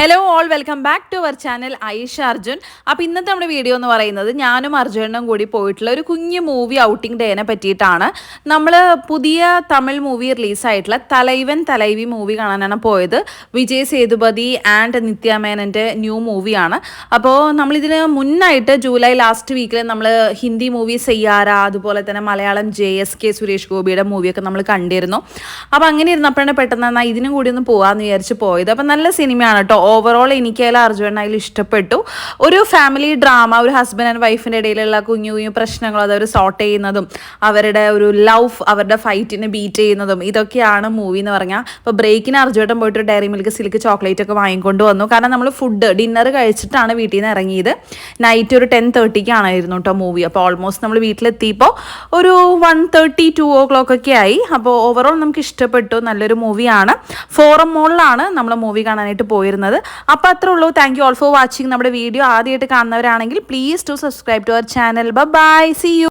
Hello all welcome back to our channel Aisha Arjun. അപ്പോൾ ഇന്നത്തെ നമ്മുടെ വീഡിയോ എന്ന് പറയുന്നത് ഞാനും അർജുനും കൂടി പോയിട്ടുള്ള ഒരു കുഞ്ഞു മൂവി ഔട്ടിംഗ് ഡേനെ പറ്റിയിട്ടാണ്. നമ്മൾ പുതിയ തമിഴ് മൂവി റിലീസായിട്ടുള്ള തലൈവൻ തലൈവി മൂവി കാണാനാണ് പോയത്. വിജയ് സേതുപതി ആൻഡ് നിത്യ മേനൻ്റെ ന്യൂ മൂവിയാണ്. അപ്പോൾ നമ്മളിതിന് മുന്നായിട്ട് ജൂലൈ ലാസ്റ്റ് വീക്കിൽ നമ്മൾ ഹിന്ദി മൂവി സെയ്യാര, അതുപോലെ തന്നെ മലയാളം JSK സുരേഷ് ഗോപിയുടെ മൂവിയൊക്കെ നമ്മൾ കണ്ടിരുന്നു. അപ്പോൾ അങ്ങനെ ഇരുന്നപ്പോഴാണ് പെട്ടെന്ന് ഇതിനും കൂടി ഒന്ന് പോകാമെന്ന് വിചാരിച്ച് പോയത്. അപ്പോൾ നല്ല സിനിമയാണ് കേട്ടോ. ഓവറോൾ എനിക്കായാലും അർജുനായാലും ഇഷ്ടപ്പെട്ടു. ഒരു ഫാമിലി ഡ്രാമ, ഒരു ഹസ്ബൻഡ് ആൻഡ് വൈഫിൻ്റെ ഇടയിലുള്ള കുഞ്ഞു കുഞ്ഞു പ്രശ്നങ്ങൾ അതവർ സോർട്ട് ചെയ്യുന്നതും അവരുടെ ഒരു ലവ്, അവരുടെ ഫൈറ്റിനെ ബീറ്റ് ചെയ്യുന്നതും ഇതൊക്കെയാണ് മൂവി എന്ന് പറഞ്ഞാൽ. അപ്പോൾ ബ്രേക്കിന് അർജുനൻ പോയിട്ട് ഡയറി മിൽക്ക് സിൽക്ക് ചോക്ലേറ്റ് ഒക്കെ വാങ്ങിക്കൊണ്ട് വന്നു. കാരണം നമ്മൾ ഡിന്നർ കഴിച്ചിട്ടാണ് വീട്ടിൽ നിന്ന് ഇറങ്ങിയത്. നൈറ്റ് ഒരു 10:30-ക്കാണായിരുന്നു കേട്ടോ മൂവി. അപ്പോൾ ഓൾമോസ്റ്റ് നമ്മൾ വീട്ടിലെത്തിയപ്പോൾ ഒരു 1:30, 2 ഒക്കെ ആയി. അപ്പോൾ ഓവറോൾ നമുക്ക് ഇഷ്ടപ്പെട്ടു. നല്ലൊരു മൂവിയാണ്. ഫോറം മോളിലാണ് നമ്മൾ മൂവി കാണാനായിട്ട് പോയിരുന്നത്. അപ്പോൾ അത്രേ ഉള്ളൂ. Thank you all for watching. നമ്മുടെ വീഡിയോ ആദ്യമായിട്ട് കാണുന്നവരാണെങ്കിൽ please do subscribe to our channel. Bye, see U.